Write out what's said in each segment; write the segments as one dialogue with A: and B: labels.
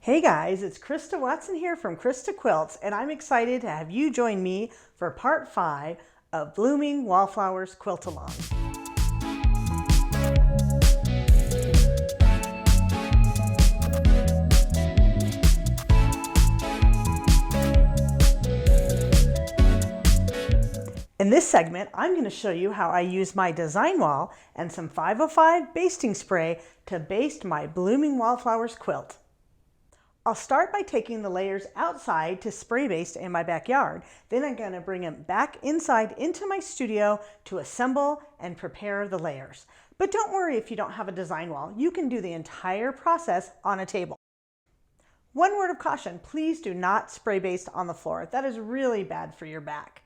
A: Hey guys, it's Christa Watson here from Christa Quilts, and I'm excited to have you join me for part 5 of Blooming Wallflowers Quilt Along. In this segment, I'm going to show you how I use my design wall and some 505 basting spray to baste my Blooming Wallflowers quilt. I'll start by taking the layers outside to spray baste in my backyard. Then I'm going to bring them back inside into my studio to assemble and prepare the layers. But don't worry if you don't have a design wall. You can do the entire process on a table. One word of caution, please do not spray baste on the floor. That is really bad for your back.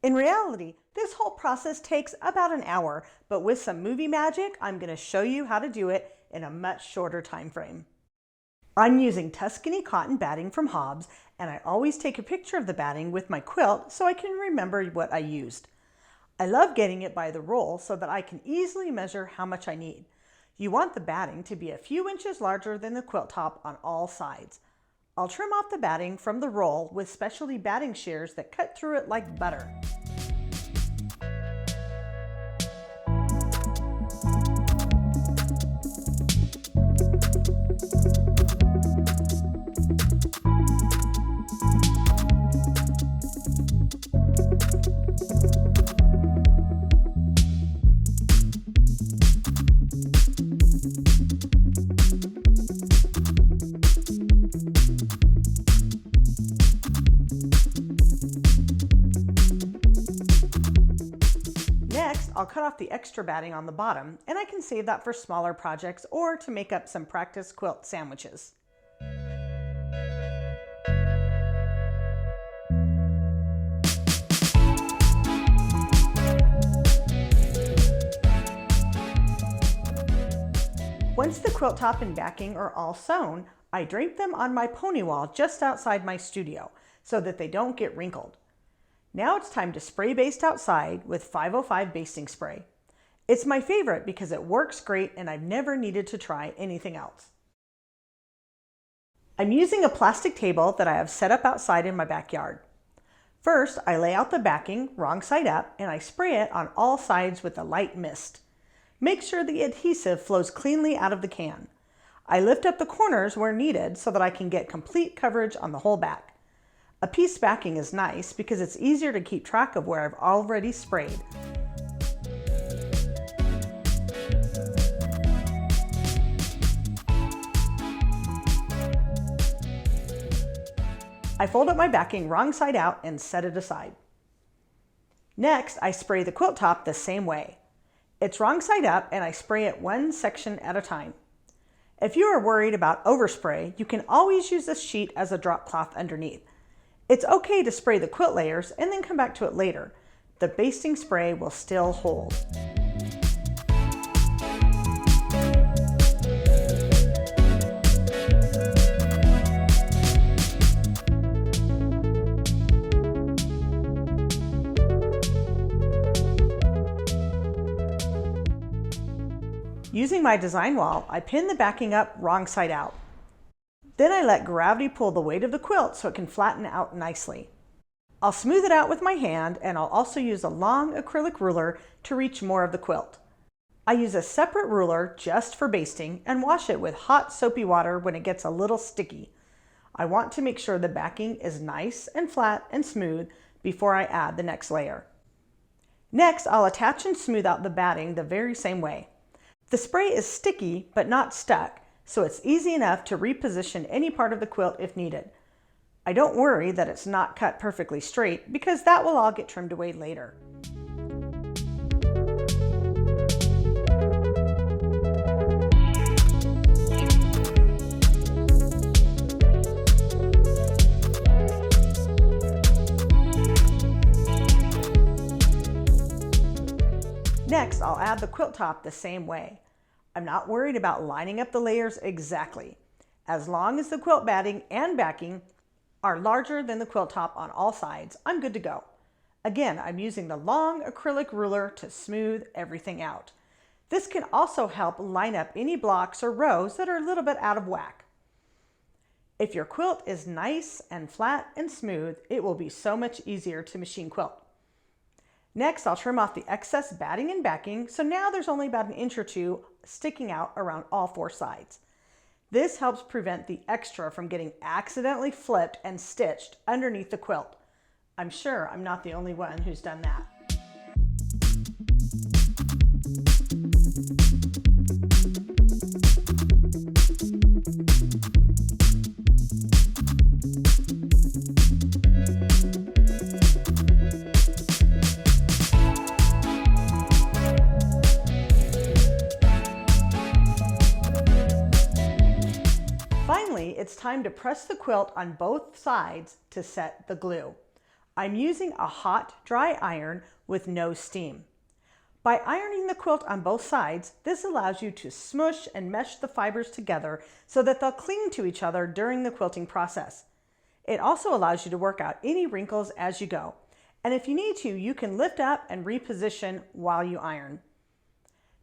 A: In reality, this whole process takes about an hour, but with some movie magic, I'm going to show you how to do it in a much shorter time frame. I'm using Tuscany cotton batting from Hobbs, and I always take a picture of the batting with my quilt so I can remember what I used. I love getting it by the roll so that I can easily measure how much I need. You want the batting to be a few inches larger than the quilt top on all sides. I'll trim off the batting from the roll with specialty batting shears that cut through it like butter. Next, I'll cut off the extra batting on the bottom, and I can save that for smaller projects or to make up some practice quilt sandwiches. Once the quilt top and backing are all sewn, I drape them on my pony wall just outside my studio so that they don't get wrinkled. Now it's time to spray baste outside with 505 basting spray. It's my favorite because it works great and I've never needed to try anything else. I'm using a plastic table that I have set up outside in my backyard. First, I lay out the backing wrong side up and I spray it on all sides with a light mist. Make sure the adhesive flows cleanly out of the can. I lift up the corners where needed so that I can get complete coverage on the whole back. A piece backing is nice because it's easier to keep track of where I've already sprayed. I fold up my backing wrong side out and set it aside. Next, I spray the quilt top the same way. It's wrong side up and I spray it one section at a time. If you are worried about overspray, you can always use this sheet as a drop cloth underneath. It's okay to spray the quilt layers and then come back to it later. The basting spray will still hold. Using my design wall, I pin the backing up wrong side out. Then I let gravity pull the weight of the quilt so it can flatten out nicely. I'll smooth it out with my hand, and I'll also use a long acrylic ruler to reach more of the quilt. I use a separate ruler just for basting and wash it with hot soapy water when it gets a little sticky. I want to make sure the backing is nice and flat and smooth before I add the next layer. Next, I'll attach and smooth out the batting the very same way. The spray is sticky but not stuck, so it's easy enough to reposition any part of the quilt if needed. I don't worry that it's not cut perfectly straight because that will all get trimmed away later. Next, I'll add the quilt top the same way. I'm not worried about lining up the layers exactly. As long as the quilt batting and backing are larger than the quilt top on all sides, I'm good to go. Again, I'm using the long acrylic ruler to smooth everything out. This can also help line up any blocks or rows that are a little bit out of whack. If your quilt is nice and flat and smooth, it will be so much easier to machine quilt. Next, I'll trim off the excess batting and backing, so now there's only about an inch or two sticking out around all four sides. This helps prevent the extra from getting accidentally flipped and stitched underneath the quilt. I'm sure I'm not the only one who's done that. Finally, it's time to press the quilt on both sides to set the glue. I'm using a hot, dry iron with no steam. By ironing the quilt on both sides, this allows you to smush and mesh the fibers together so that they'll cling to each other during the quilting process. It also allows you to work out any wrinkles as you go. And if you need to, you can lift up and reposition while you iron.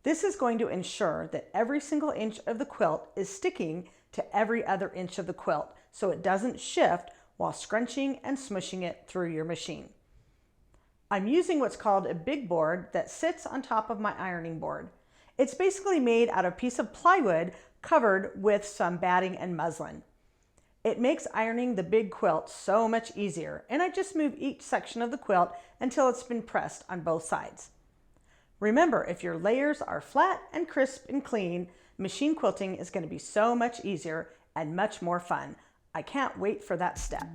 A: This is going to ensure that every single inch of the quilt is sticking to every other inch of the quilt so it doesn't shift while scrunching and smushing it through your machine. I'm using what's called a big board that sits on top of my ironing board. It's basically made out of a piece of plywood covered with some batting and muslin. It makes ironing the big quilt so much easier, and I just move each section of the quilt until it's been pressed on both sides. Remember, if your layers are flat and crisp and clean, machine quilting is going to be so much easier and much more fun. I can't wait for that step.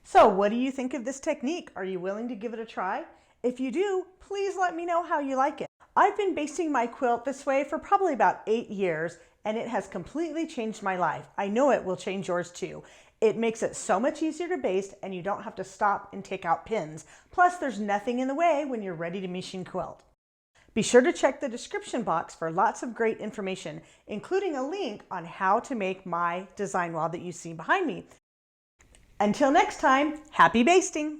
A: So what do you think of this technique? Are you willing to give it a try? If you do, please let me know how you like it. I've been basting my quilt this way for probably about 8 years, and it has completely changed my life. I know it will change yours too. It makes it so much easier to baste, and you don't have to stop and take out pins. Plus, there's nothing in the way when you're ready to machine quilt. Be sure to check the description box for lots of great information, including a link on how to make my design wall that you see behind me. Until next time, happy basting!